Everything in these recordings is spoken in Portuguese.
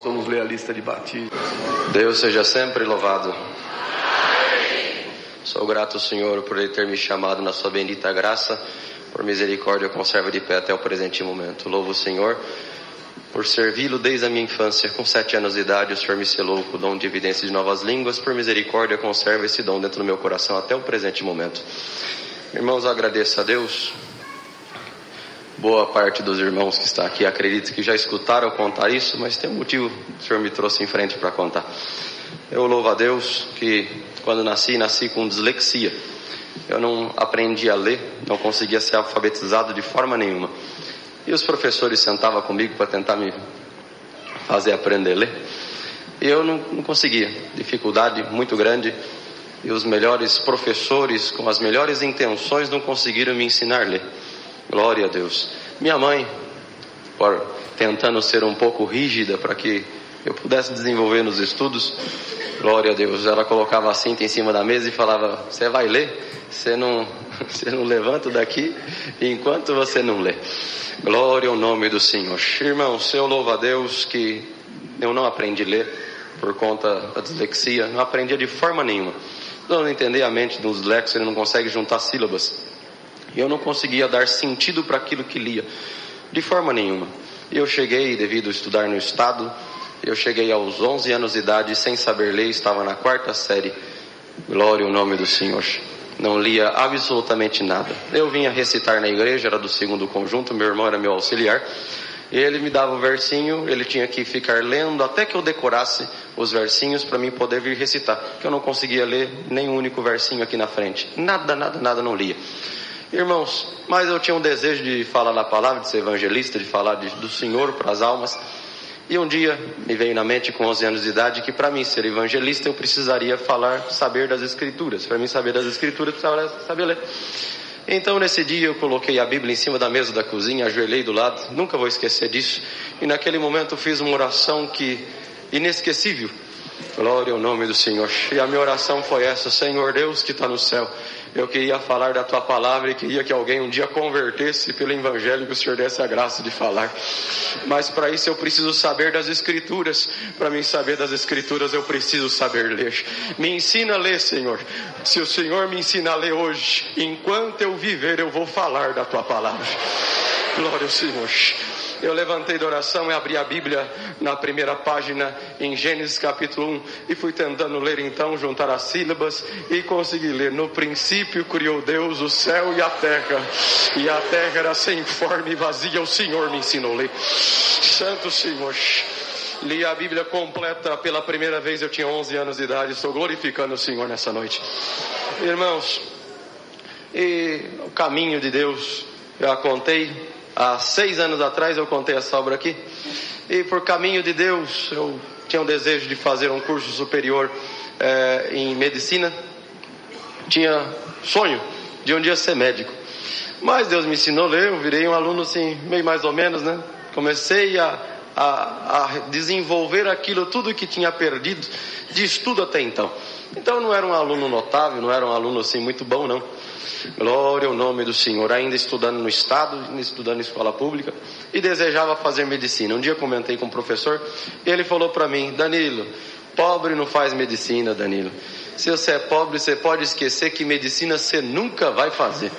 Vamos ler a lista de batismo. Deus seja sempre louvado. Sou grato, Senhor, por Ele ter me chamado na sua bendita graça. Por misericórdia, conserva de pé até o presente momento. Louvo o Senhor por servi-lo desde a minha infância. Com 7 anos de idade, o Senhor me selou com o dom de evidência de novas línguas. Por misericórdia, conserva esse dom dentro do meu coração até o presente momento. Irmãos, eu agradeço a Deus. Boa parte dos irmãos que está aqui, acredito que já escutaram contar isso, mas tem um motivo que o Senhor me trouxe em frente para contar. Eu louvo a Deus que quando nasci com dislexia. Eu não aprendi a ler, não conseguia ser alfabetizado de forma nenhuma. E os professores sentavam comigo para tentar me fazer aprender a ler. E eu não conseguia, dificuldade muito grande. E os melhores professores, com as melhores intenções, não conseguiram me ensinar a ler. Glória a Deus. Minha mãe, tentando ser um pouco rígida para que eu pudesse desenvolver nos estudos, glória a Deus, ela colocava a cinta em cima da mesa e falava: você vai ler? Você não levanta daqui enquanto você não lê. Glória ao nome do Senhor. Irmãos, eu louvo a Deus que eu não aprendi a ler por conta da dislexia, não aprendia de forma nenhuma. Não entender a mente dos dislexos, ele não consegue juntar sílabas. E eu não conseguia dar sentido para aquilo que lia, de forma nenhuma. Eu cheguei, devido a estudar no estado, eu cheguei aos 11 anos de idade sem saber ler, estava na 4ª série. Glória ao nome do Senhor. Não lia absolutamente nada. Eu vinha recitar na igreja, era do 2º conjunto, meu irmão era meu auxiliar. Ele me dava o versinho, ele tinha que ficar lendo até que eu decorasse os versinhos para mim poder vir recitar. Porque eu não conseguia ler nem um único versinho aqui na frente. Nada não lia. Irmãos, mas eu tinha um desejo de falar na palavra, de ser evangelista, de falar do Senhor para as almas. E um dia me veio na mente, com 11 anos de idade, que para mim ser evangelista eu precisaria saber das Escrituras. Para mim saber das Escrituras, eu precisava saber ler. Então nesse dia eu coloquei a Bíblia em cima da mesa da cozinha, ajoelhei do lado, nunca vou esquecer disso. E naquele momento eu fiz uma oração inesquecível. Glória ao nome do Senhor. E a minha oração foi essa: Senhor Deus que está no céu, eu queria falar da tua palavra e queria que alguém um dia convertesse pelo evangelho, que o Senhor desse a graça de falar. Mas para isso eu preciso saber das Escrituras. Para mim saber das Escrituras eu preciso saber ler. Me ensina a ler, Senhor. Se o Senhor me ensina a ler hoje, enquanto eu viver eu vou falar da tua palavra. Glória ao Senhor. Eu levantei da oração e abri a Bíblia na primeira página, em Gênesis capítulo 1, e fui tentando ler então, juntar as sílabas, e consegui ler: no princípio criou Deus o céu e a terra era sem forma e vazia, o Senhor me ensinou a ler. Santo Senhor. Li a Bíblia completa pela primeira vez, eu tinha 11 anos de idade, estou glorificando o Senhor nessa noite. Irmãos, e o caminho de Deus, eu a contei. Há 6 anos atrás eu contei essa obra aqui. E por caminho de Deus, eu tinha um desejo de fazer um curso superior em medicina. Tinha sonho de um dia ser médico. Mas Deus me ensinou a ler, eu virei um aluno assim, meio mais ou menos, né? Comecei a desenvolver aquilo, tudo que tinha perdido de estudo até então. Então eu não era um aluno notável, não era um aluno assim muito bom, não. Glória ao nome do Senhor. Ainda estudando no estado, estudando em escola pública, e desejava fazer medicina. Um dia comentei com o professor e ele falou para mim: Danilo, pobre não faz medicina, Danilo. Se você é pobre, você pode esquecer que medicina você nunca vai fazer.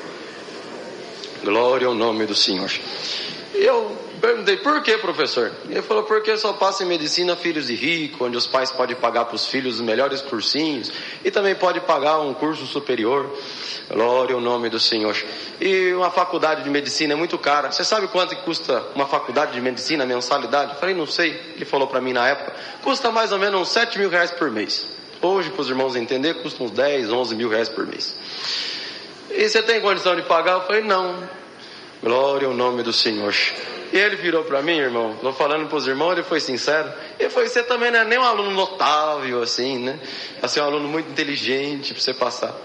Glória ao nome do Senhor. E eu perguntei: por que, professor? Ele falou: porque só passa em medicina filhos de rico, onde os pais podem pagar para os filhos os melhores cursinhos, e também pode pagar um curso superior. Glória ao nome do Senhor. E uma faculdade de medicina é muito cara. Você sabe quanto que custa uma faculdade de medicina, a mensalidade? Eu falei: não sei. Ele falou para mim na época: custa mais ou menos uns 7 mil reais por mês. Hoje, para os irmãos entenderem, custa uns 10, 11 mil reais por mês. E você tem condição de pagar? Eu falei: não. Glória ao nome do Senhor. E ele virou para mim, irmão, estou falando para os irmãos, ele foi sincero. Ele falou: você também não é nem um aluno notável assim, né? Você é um aluno muito inteligente para você passar.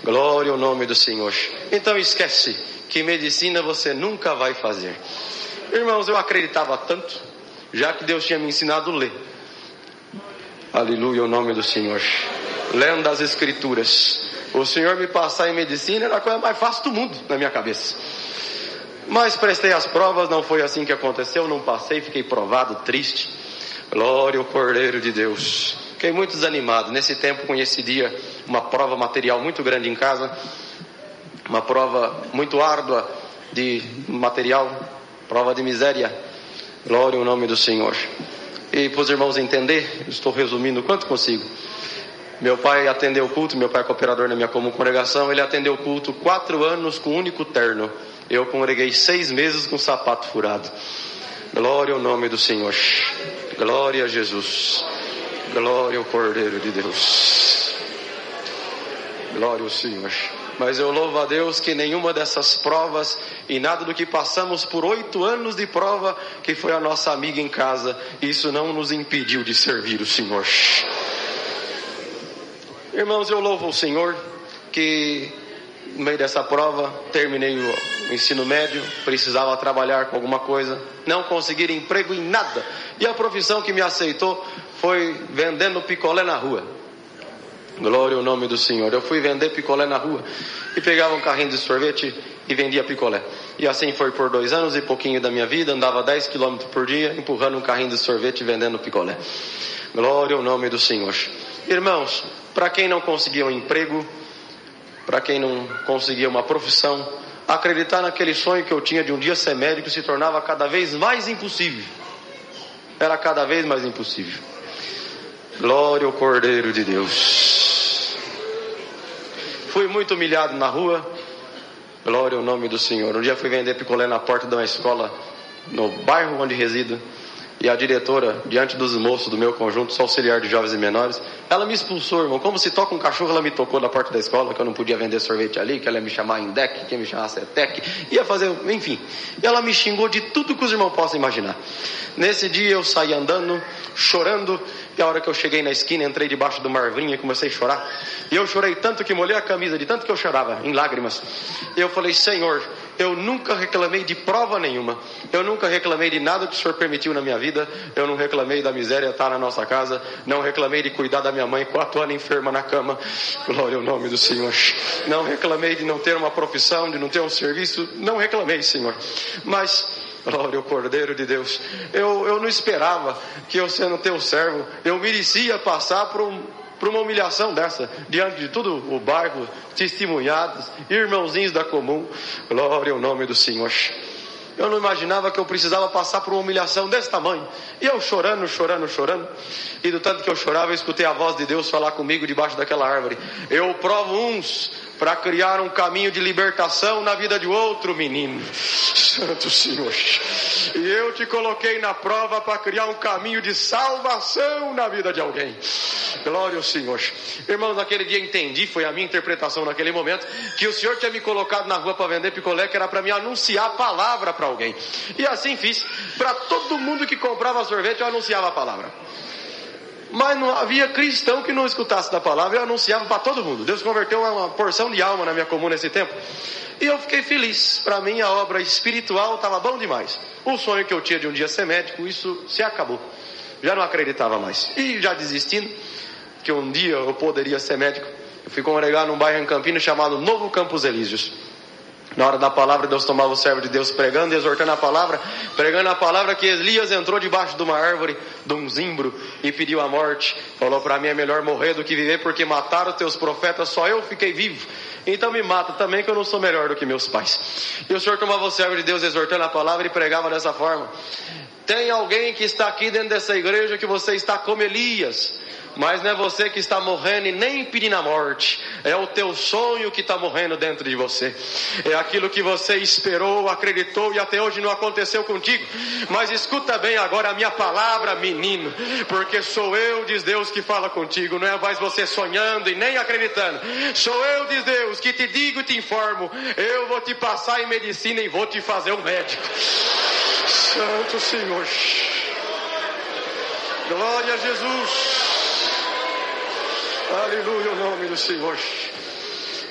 Glória ao nome do Senhor. Então esquece que medicina você nunca vai fazer. Irmãos, eu acreditava tanto, já que Deus tinha me ensinado a ler. Aleluia, o nome do Senhor. Lendo as Escrituras. O Senhor me passar em medicina era a coisa mais fácil do mundo na minha cabeça. Mas prestei as provas, não foi assim que aconteceu, não passei, fiquei provado, triste. Glória ao Cordeiro de Deus. Fiquei muito desanimado. Nesse tempo conheci dia uma prova material muito grande em casa. Uma prova muito árdua de material. Prova de miséria. Glória ao nome do Senhor. E para os irmãos entender, estou resumindo o quanto consigo. Meu pai atendeu o culto, meu pai é cooperador na minha comum congregação, ele atendeu o culto 4 anos com um único terno. Eu congreguei 6 meses com sapato furado. Glória ao nome do Senhor. Glória a Jesus. Glória ao Cordeiro de Deus. Glória ao Senhor. Mas eu louvo a Deus que nenhuma dessas provas e nada do que passamos por 8 anos de prova, que foi a nossa amiga em casa, isso não nos impediu de servir o Senhor. Irmãos, eu louvo o Senhor que no meio dessa prova terminei o ensino médio, precisava trabalhar com alguma coisa, não consegui emprego em nada, e a profissão que me aceitou foi vendendo picolé na rua. Glória ao nome do Senhor. Eu fui vender picolé na rua e pegava um carrinho de sorvete e vendia picolé. E assim foi por 2 anos e pouquinho da minha vida. Andava 10 km por dia empurrando um carrinho de sorvete e vendendo picolé. Glória ao nome do Senhor. Irmãos, para quem não conseguia um emprego, para quem não conseguia uma profissão, acreditar naquele sonho que eu tinha de um dia ser médico se tornava cada vez mais impossível. Era cada vez mais impossível. Glória ao Cordeiro de Deus. Fui muito humilhado na rua. Glória ao nome do Senhor. Um dia fui vender picolé na porta de uma escola no bairro onde resido. E a diretora, diante dos moços do meu conjunto, sou auxiliar de jovens e menores, ela me expulsou, irmão. Como se toca um cachorro, ela me tocou na porta da escola, que eu não podia vender sorvete ali, que ela ia me chamar Indec, que ia me chamar Cetec, ia fazer, enfim. E ela me xingou de tudo que os irmãos possam imaginar. Nesse dia eu saí andando, chorando, e a hora que eu cheguei na esquina, entrei debaixo de uma arvrinha e comecei a chorar. E eu chorei tanto que molhei a camisa, de tanto que eu chorava, em lágrimas. E eu falei, Senhor, eu nunca reclamei de prova nenhuma. Eu nunca reclamei de nada que o Senhor permitiu na minha vida. Eu não reclamei da miséria estar na nossa casa. Não reclamei de cuidar da minha mãe 4 anos enferma na cama. Glória ao nome do Senhor. Não reclamei de não ter uma profissão, de não ter um serviço. Não reclamei, Senhor. Mas, glória ao Cordeiro de Deus, eu não esperava que eu, sendo teu servo, eu merecia passar por uma humilhação dessa, diante de todo o bairro, testemunhados, irmãozinhos da comum. Glória ao nome do Senhor. Eu não imaginava que eu precisava passar por uma humilhação desse tamanho. E eu chorando, e do tanto que eu chorava, eu escutei a voz de Deus falar comigo debaixo daquela árvore. Eu provo uns para criar um caminho de libertação na vida de outro menino. Santo Senhor. E eu te coloquei na prova para criar um caminho de salvação na vida de alguém. Glória ao Senhor. Irmãos, naquele dia entendi, foi a minha interpretação naquele momento, que o Senhor tinha me colocado na rua para vender picolé, que era para me anunciar a palavra para alguém. E assim fiz. Para todo mundo que comprava sorvete, eu anunciava a palavra. Mas não havia cristão que não escutasse da palavra. Eu anunciava para todo mundo. Deus converteu uma porção de alma na minha comum nesse tempo. E eu fiquei feliz. Para mim a obra espiritual estava bom demais. O sonho que eu tinha de um dia ser médico, isso se acabou. Já não acreditava mais. E já desistindo, que um dia eu poderia ser médico, eu fui congregar num bairro em Campinas chamado Novo Campos Elíseos. Na hora da palavra, Deus tomava o servo de Deus pregando e exortando a palavra, pregando a palavra, que Elias entrou debaixo de uma árvore, de um zimbro, e pediu a morte. Falou, para mim é melhor morrer do que viver, porque mataram os teus profetas, só eu fiquei vivo. Então me mata também, que eu não sou melhor do que meus pais. E o Senhor tomava o servo de Deus exortando a palavra e pregava dessa forma. Tem alguém que está aqui dentro dessa igreja que você está como Elias. Mas não é você que está morrendo e nem pedindo a morte. É o teu sonho que está morrendo dentro de você. É aquilo que você esperou, acreditou e até hoje não aconteceu contigo. Mas escuta bem agora a minha palavra, menino. Porque sou eu, diz Deus, que fala contigo. Não é mais você sonhando e nem acreditando. Sou eu, diz Deus, que te digo e te informo. Eu vou te passar em medicina e vou te fazer um médico. Santo Senhor. Glória a Jesus. Aleluia, o nome do Senhor.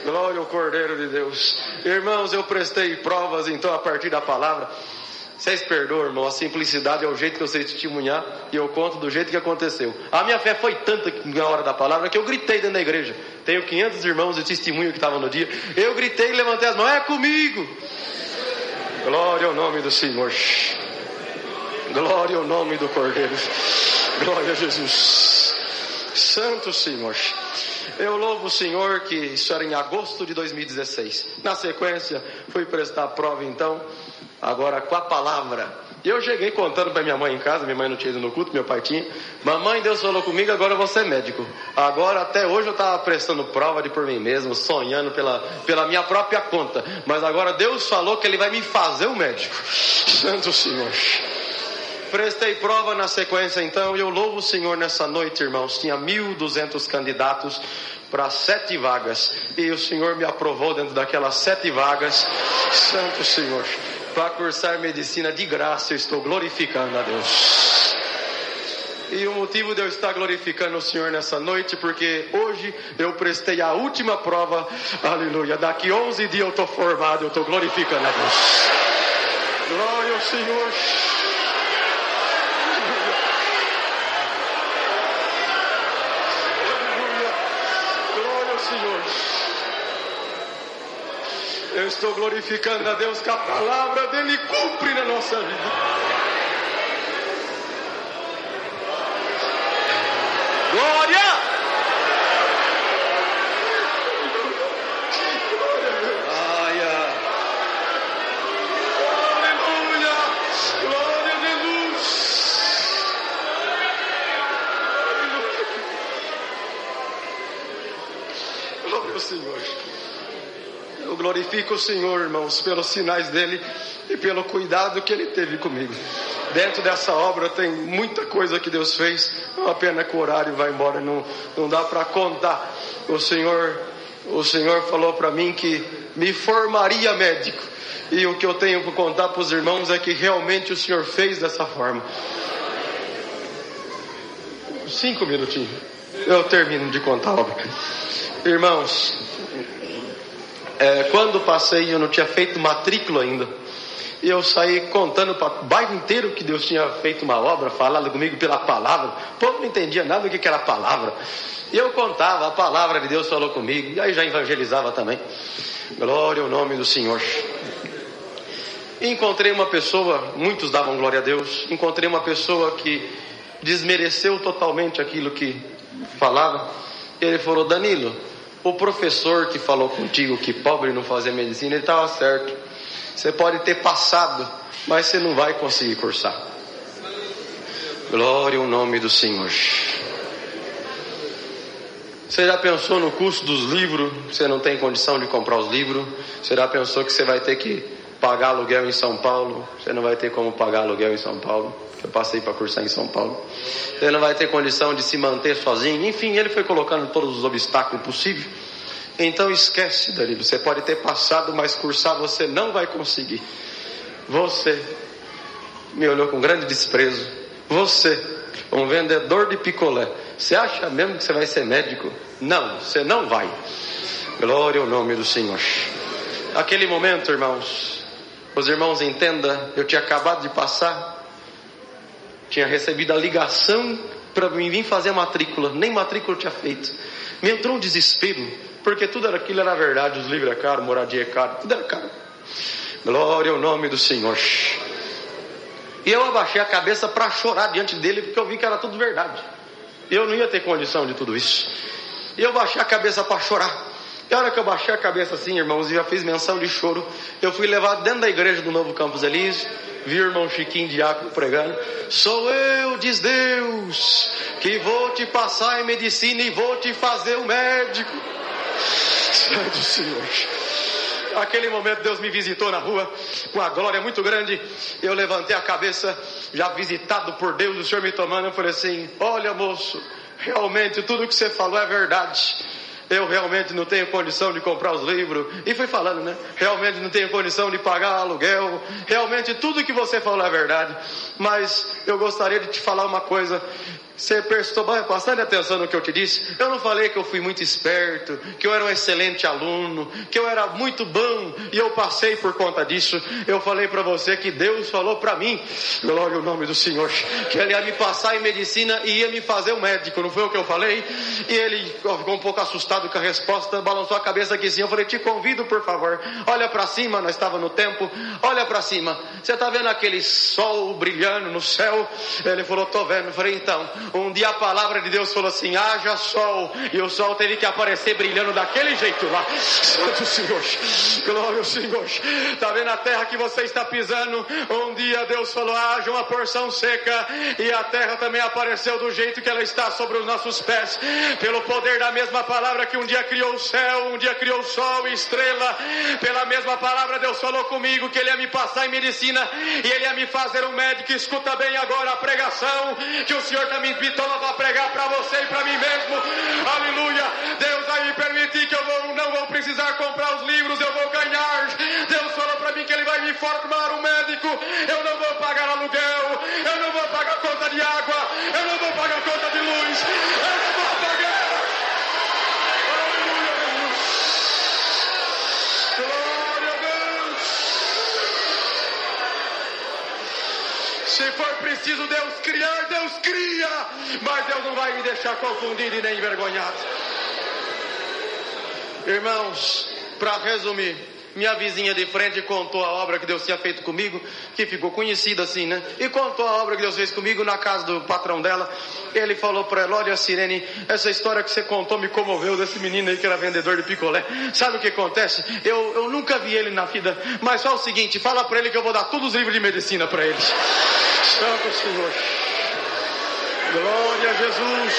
Glória ao Cordeiro de Deus. Irmãos, eu prestei provas então a partir da palavra. Vocês perdoam, irmão, a simplicidade é o jeito que eu sei testemunhar, e eu conto do jeito que aconteceu. A minha fé foi tanta na hora da palavra que eu gritei dentro da igreja. Tenho 500 irmãos de testemunho que estavam no dia. Eu gritei e levantei as mãos, é comigo. Glória ao nome do Senhor. Glória ao nome do Cordeiro. Glória a Jesus. Santo Senhor. Eu louvo o Senhor que isso era em agosto de 2016. Na sequência, fui prestar a prova então, agora com a palavra. E eu cheguei contando para minha mãe em casa, minha mãe não tinha ido no culto, meu pai tinha. Mamãe, Deus falou comigo, agora eu vou ser médico. Agora, até hoje eu estava prestando prova de por mim mesmo, sonhando pela minha própria conta. Mas agora Deus falou que Ele vai me fazer um médico. Santo Senhor. Prestei prova na sequência então, e eu louvo o Senhor nessa noite, irmãos. Tinha 1.200 candidatos para 7 vagas. E o Senhor me aprovou dentro daquelas 7 vagas. Santo Senhor. Para cursar medicina de graça, eu estou glorificando a Deus. E o motivo de eu estar glorificando o Senhor nessa noite, porque hoje eu prestei a última prova, aleluia. Daqui 11 dias eu estou formado, eu estou glorificando a Deus. Glória ao Senhor. Glória ao Senhor. Eu estou glorificando a Deus que a palavra dele cumpre na nossa vida. Glória! Glória! Aleluia! Glória a Jesus! Glória ao Senhor. Eu glorifico o Senhor, irmãos, pelos sinais dele e pelo cuidado que ele teve comigo. Dentro dessa obra tem muita coisa que Deus fez. É uma pena que o horário vai embora, não dá para contar. O Senhor falou para mim que me formaria médico. E o que eu tenho para contar para os irmãos é que realmente o Senhor fez dessa forma. 5 minutinhos. Eu termino de contar a obra. Irmãos, quando passei, eu não tinha feito matrícula ainda. E eu saí contando para o bairro inteiro que Deus tinha feito uma obra, falado comigo pela palavra. O povo não entendia nada do que era palavra. E eu contava, a palavra de Deus falou comigo. E aí já evangelizava também. Glória ao nome do Senhor. E encontrei uma pessoa, muitos davam glória a Deus. Encontrei uma pessoa que desmereceu totalmente aquilo que falava. Ele falou: Danilo, o professor que falou contigo que pobre não fazia medicina, ele estava certo. Você pode ter passado, mas você não vai conseguir cursar. Glória ao nome do Senhor. Você já pensou no custo dos livros? Você não tem condição de comprar os livros? Você já pensou que você vai ter que pagar aluguel em São Paulo? Você não vai ter como pagar aluguel em São Paulo. Eu passei para cursar em São Paulo. Você não vai ter condição de se manter sozinho. Enfim, ele foi colocando todos os obstáculos possíveis. Então esquece, Danilo. Você pode ter passado, mas cursar você não vai conseguir. Você me olhou com grande desprezo. Você, um vendedor de picolé, você acha mesmo que você vai ser médico? Não, você não vai. Glória ao nome do Senhor. Aquele momento, irmãos, os irmãos entendam, eu tinha acabado de passar, tinha recebido a ligação para mim vir fazer a matrícula, nem matrícula eu tinha feito. Me entrou um desespero, porque tudo aquilo era verdade, os livros é caro, moradia é caro, tudo era caro. Glória ao nome do Senhor. E eu abaixei a cabeça para chorar diante dele, porque eu vi que era tudo verdade. E eu não ia ter condição de tudo isso. E eu baixei a cabeça para chorar. E a hora que eu baixei a cabeça assim, irmãos, e já fiz menção de choro, eu fui levado dentro da igreja do Novo Campos Elísio, vi o irmão Chiquinho Diácono pregando: sou eu, diz Deus, que vou te passar em medicina e vou te fazer um médico. Santo Senhor. Aquele momento Deus me visitou na rua com a glória muito grande. Eu levantei a cabeça, já visitado por Deus, o Senhor me tomando. Eu falei assim: olha, moço, realmente tudo que você falou é verdade. Eu realmente não tenho condição de comprar os livros. E fui falando, né? Realmente não tenho condição de pagar aluguel. Realmente tudo que você falou é verdade. Mas eu gostaria de te falar uma coisa. Você prestou bastante atenção no que eu te disse. Eu não falei que eu fui muito esperto, que eu era um excelente aluno, que eu era muito bom e eu passei por conta disso. Eu falei para você que Deus falou para mim, glória ao nome do Senhor, que Ele ia me passar em medicina e ia me fazer um médico. Não foi o que eu falei? E ele ficou um pouco assustado sabe que a resposta balançou a cabeça aqui sim. Eu falei, te convido por favor, olha para cima, nós estávamos no templo, olha para cima, você está vendo aquele sol brilhando no céu? Ele falou, tô vendo. Eu falei, então, um dia a palavra de Deus falou assim, haja sol, e o sol teve que aparecer brilhando daquele jeito lá. Santo Senhor, glória ao Senhor. Está vendo a terra que você está pisando? Um dia Deus falou, haja uma porção seca, e a terra também apareceu do jeito que ela está sobre os nossos pés, pelo poder da mesma palavra que um dia criou o céu, um dia criou o sol e estrela. Pela mesma palavra Deus falou comigo que Ele ia me passar em medicina e Ele ia me fazer um médico. Escuta bem agora a pregação que o Senhor está me invitando para pregar para você e para mim mesmo. Aleluia. Deus vai me permitir que eu não vou precisar comprar os livros, eu vou ganhar. Deus falou para mim que Ele vai me formar um médico. Eu não vou pagar aluguel, eu não vou pagar conta de água, eu não vou pagar conta de luz, eu não vou pagar. Se for preciso Deus criar, Deus cria, mas Deus não vai me deixar confundido e nem envergonhado. Irmãos, para resumir, minha vizinha de frente contou a obra que Deus tinha feito comigo, que ficou conhecida assim, né? E contou a obra que Deus fez comigo na casa do patrão dela. Ele falou para ela, olha Sirene, essa história que você contou me comoveu, desse menino aí que era vendedor de picolé. Sabe o que acontece? Eu nunca vi ele na vida, mas só o seguinte, fala para ele que eu vou dar todos os livros de medicina para ele. Santo Senhor, glória a Jesus.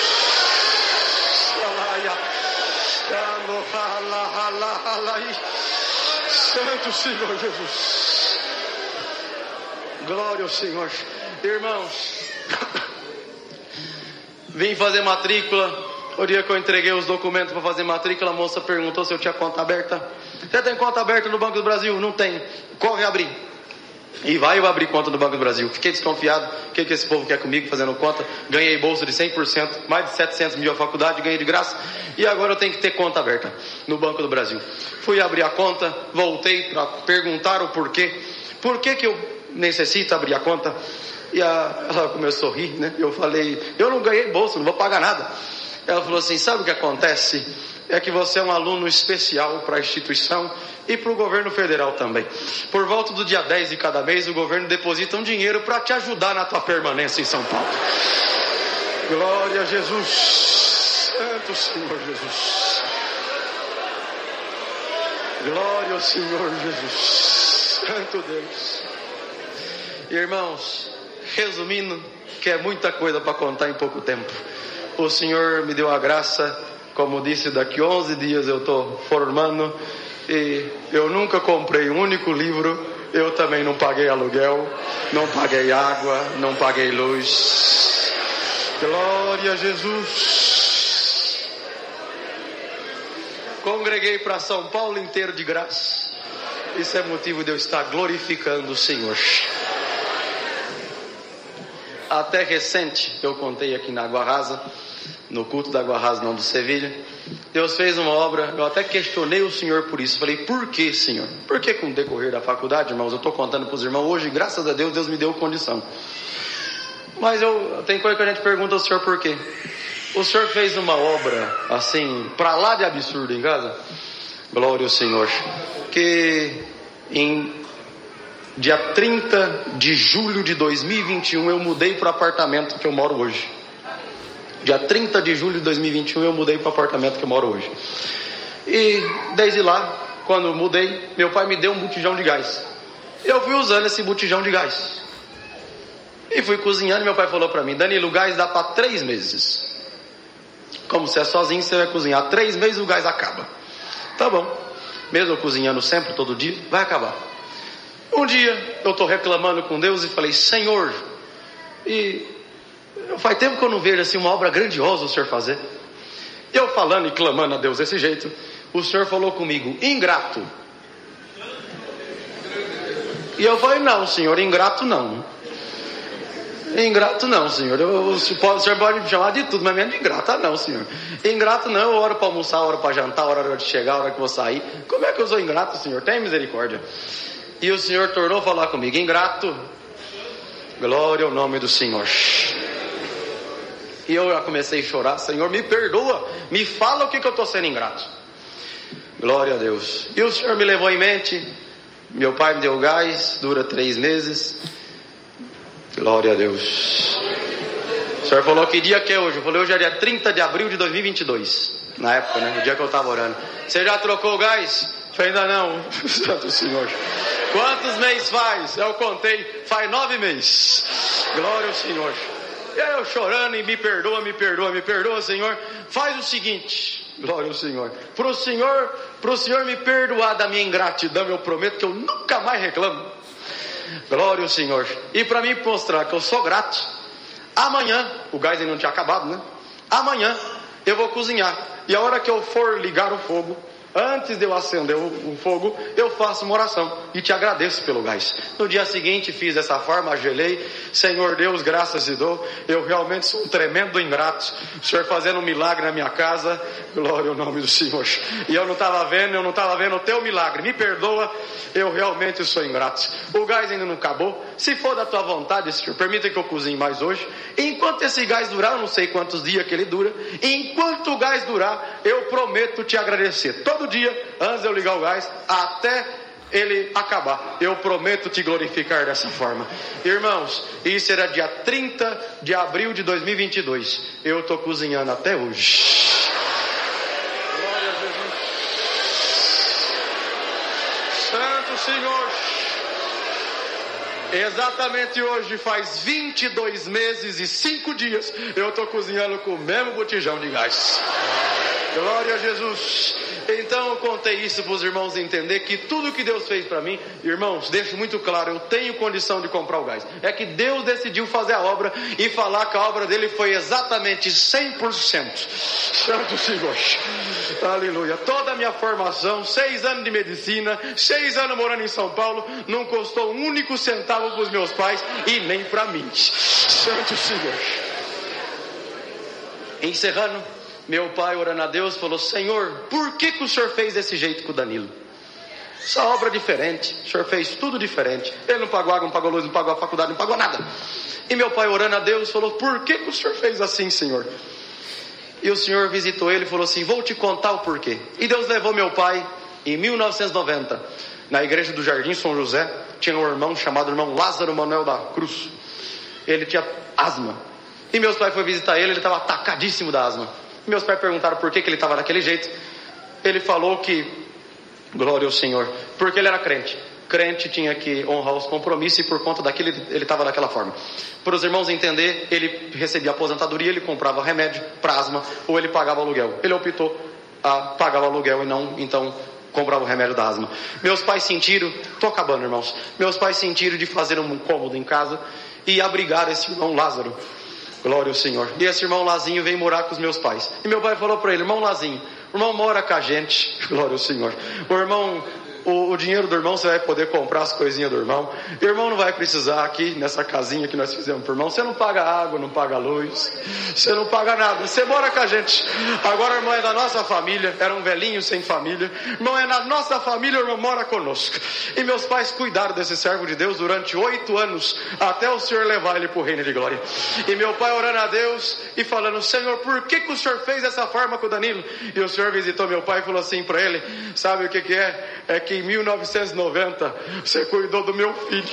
Santo Senhor Jesus, glória ao Senhor. Irmãos, vim fazer matrícula. O dia que eu entreguei os documentos para fazer matrícula, a moça perguntou se eu tinha conta aberta. Você tem conta aberta no Banco do Brasil? Não tem. Corre abrir. E vai eu abrir conta no Banco do Brasil. Fiquei desconfiado. O que esse povo quer comigo fazendo conta? Ganhei bolsa de 100%, mais de 700 mil a faculdade, ganhei de graça. E agora eu tenho que ter conta aberta no Banco do Brasil. Fui abrir a conta, voltei para perguntar o porquê. Por que eu necessito abrir a conta? E ela começou a rir, né? Eu falei, eu não ganhei bolsa, não vou pagar nada. Ela falou assim, sabe o que acontece? É que você é um aluno especial para a instituição e para o governo federal também. Por volta do dia 10 de cada mês, o governo deposita um dinheiro para te ajudar na tua permanência em São Paulo. Glória a Jesus. Santo Senhor Jesus. Glória ao Senhor Jesus. Santo Deus. Irmãos, resumindo, que é muita coisa para contar em pouco tempo. O Senhor me deu a graça, como disse, daqui 11 dias eu estou formando, e eu nunca comprei um único livro, eu também não paguei aluguel, não paguei água, não paguei luz. Glória a Jesus. Congreguei para São Paulo inteiro de graça. Isso é motivo de eu estar glorificando o Senhor. Até recente, eu contei aqui na Água Rasa, no culto da Água Rasa, não do Sevilha, Deus fez uma obra. Eu até questionei o Senhor por isso. Falei, por que, Senhor? Porque com o decorrer da faculdade, irmãos, eu estou contando para os irmãos hoje, graças a Deus, Deus me deu condição. Mas tem coisa que a gente pergunta ao Senhor por quê. O Senhor fez uma obra assim, para lá de absurdo em casa. Glória ao Senhor. Que em dia 30 de julho de 2021 eu mudei para o apartamento que eu moro hoje. Dia 30 de julho de 2021 eu mudei para o apartamento que eu moro hoje. E desde lá, quando eu mudei, meu pai me deu um botijão de gás. Eu fui usando esse botijão de gás. E fui cozinhando e meu pai falou para mim, Danilo, o gás dá para 3 meses. Como você é sozinho, você vai cozinhar 3 meses, o gás acaba. Tá bom. Mesmo cozinhando sempre, todo dia, vai acabar. Um dia eu estou reclamando com Deus e falei, Senhor, faz tempo que eu não vejo assim uma obra grandiosa o Senhor fazer. Eu falando e clamando a Deus desse jeito, o Senhor falou comigo, ingrato. E eu falei, não, Senhor, ingrato não. Ingrato não, Senhor. O Senhor pode me chamar de tudo, mas menos de ingrato. Ah, não, Senhor. Ingrato não, eu oro para almoçar, hora para jantar, hora de chegar, hora que vou sair. Como é que eu sou ingrato, Senhor? Tenha misericórdia. E o Senhor tornou a falar comigo, ingrato. Glória ao nome do Senhor. E eu já comecei a chorar. Senhor, me perdoa, me fala o que eu estou sendo ingrato. Glória a Deus. E o Senhor me levou em mente. Meu pai me deu gás, dura 3 meses. Glória a Deus. O Senhor falou que dia que é hoje? Eu falei, hoje é dia 30 de abril de 2022. Na época, né? O dia que eu estava orando. Você já trocou o gás? Eu falei, ainda não. Santo Senhor. Quantos meses faz? Eu contei, faz 9 meses. Glória ao Senhor. E aí eu chorando e me perdoa, Senhor. Faz o seguinte, glória ao Senhor. Para o Senhor me perdoar da minha ingratidão, eu prometo que eu nunca mais reclamo. Glória ao Senhor. E para mim mostrar que eu sou grato, amanhã, o gás ainda não tinha acabado, né? Amanhã eu vou cozinhar. E a hora que eu for ligar o fogo, antes de eu acender o fogo, eu faço uma oração e te agradeço pelo gás. No dia seguinte fiz dessa forma, ajoelhei. Senhor Deus, graças te dou. Eu realmente sou um tremendo ingrato. O Senhor fazendo um milagre na minha casa. Glória ao nome do Senhor. E eu não estava vendo o teu milagre. Me perdoa, eu realmente sou ingrato. O gás ainda não acabou. Se for da tua vontade, Senhor, permita que eu cozinhe mais hoje. Enquanto esse gás durar, eu não sei quantos dias que ele dura. Enquanto o gás durar, eu prometo te agradecer. Todo dia, antes de eu ligar o gás, até ele acabar, eu prometo te glorificar dessa forma. Irmãos, isso era dia 30 de abril de 2022. Eu estou cozinhando até hoje. Glória a Jesus. Santo Senhor. Exatamente hoje faz 22 meses e 5 dias eu estou cozinhando com o mesmo botijão de gás. Glória a Jesus. Então eu contei isso para os irmãos entender que tudo que Deus fez para mim, irmãos, deixo muito claro, eu tenho condição de comprar o gás. É que Deus decidiu fazer a obra e falar que a obra dele foi exatamente 100%. Santo Senhor. Aleluia. Toda a minha formação, 6 anos de medicina, 6 anos morando em São Paulo, não custou um único centavo para os meus pais e nem para mim. Santo Senhor. Encerrando, meu pai, orando a Deus, falou: Senhor, por que o Senhor fez desse jeito com o Danilo? Essa obra diferente, o Senhor fez tudo diferente. Ele não pagou água, não pagou luz, não pagou a faculdade, não pagou nada. E meu pai, orando a Deus, falou: por que o Senhor fez assim, Senhor? E o Senhor visitou ele e falou assim: vou te contar o porquê. E Deus levou meu pai em 1990, na igreja do Jardim São José. Tinha um irmão chamado irmão Lázaro Manuel da Cruz. Ele tinha asma. E meus pais foram visitar ele estava atacadíssimo da asma. Meus pais perguntaram por que ele estava daquele jeito. Ele falou que, glória ao Senhor, porque ele era crente. Crente tinha que honrar os compromissos e por conta daquilo ele estava daquela forma. Para os irmãos entender, ele recebia aposentadoria, ele comprava remédio para asma ou ele pagava aluguel. Ele optou a pagar o aluguel e não, então, comprava o remédio da asma. Meus pais sentiram, estou acabando, irmãos, meus pais sentiram de fazer um cômodo em casa e abrigar esse irmão Lázaro. Glória ao Senhor. E esse irmão Lazinho veio morar com os meus pais. E meu pai falou para ele: irmão Lazinho, o irmão mora com a gente. Glória ao Senhor. O irmão, o dinheiro do irmão você vai poder comprar as coisinhas do irmão. O irmão não vai precisar aqui nessa casinha que nós fizemos para o irmão. Você não paga água, não paga luz, você não paga nada. Você mora com a gente. Agora o irmão é da nossa família. Era um velhinho sem família. O irmão é da nossa família, o irmão mora conosco. E meus pais cuidaram desse servo de Deus durante 8 anos, até o Senhor levar ele para o reino de glória. E meu pai orando a Deus e falando: Senhor, por que o Senhor fez dessa forma com o Danilo? E o Senhor visitou meu pai e falou assim para ele: sabe o que é? É que em 1990 você cuidou do meu filho.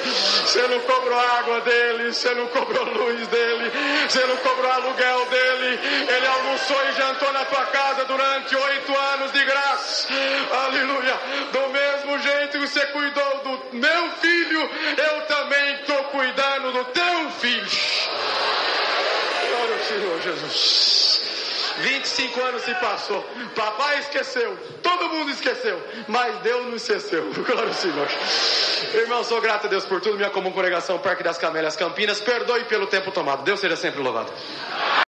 Você não cobrou a água dele, você não cobrou a luz dele, você não cobrou o aluguel dele. Ele almoçou e jantou na tua casa durante 8 anos de graça. Aleluia. Do mesmo jeito que você cuidou do meu filho, eu também estou cuidando do teu filho. Glória ao Senhor Jesus. 25 anos se passou, papai esqueceu, todo mundo esqueceu, mas Deus não esqueceu. Glória ao Senhor. Irmão, sou grato a Deus por tudo. Minha comum congregação Parque das Camélias, Campinas, perdoe pelo tempo tomado. Deus seja sempre louvado.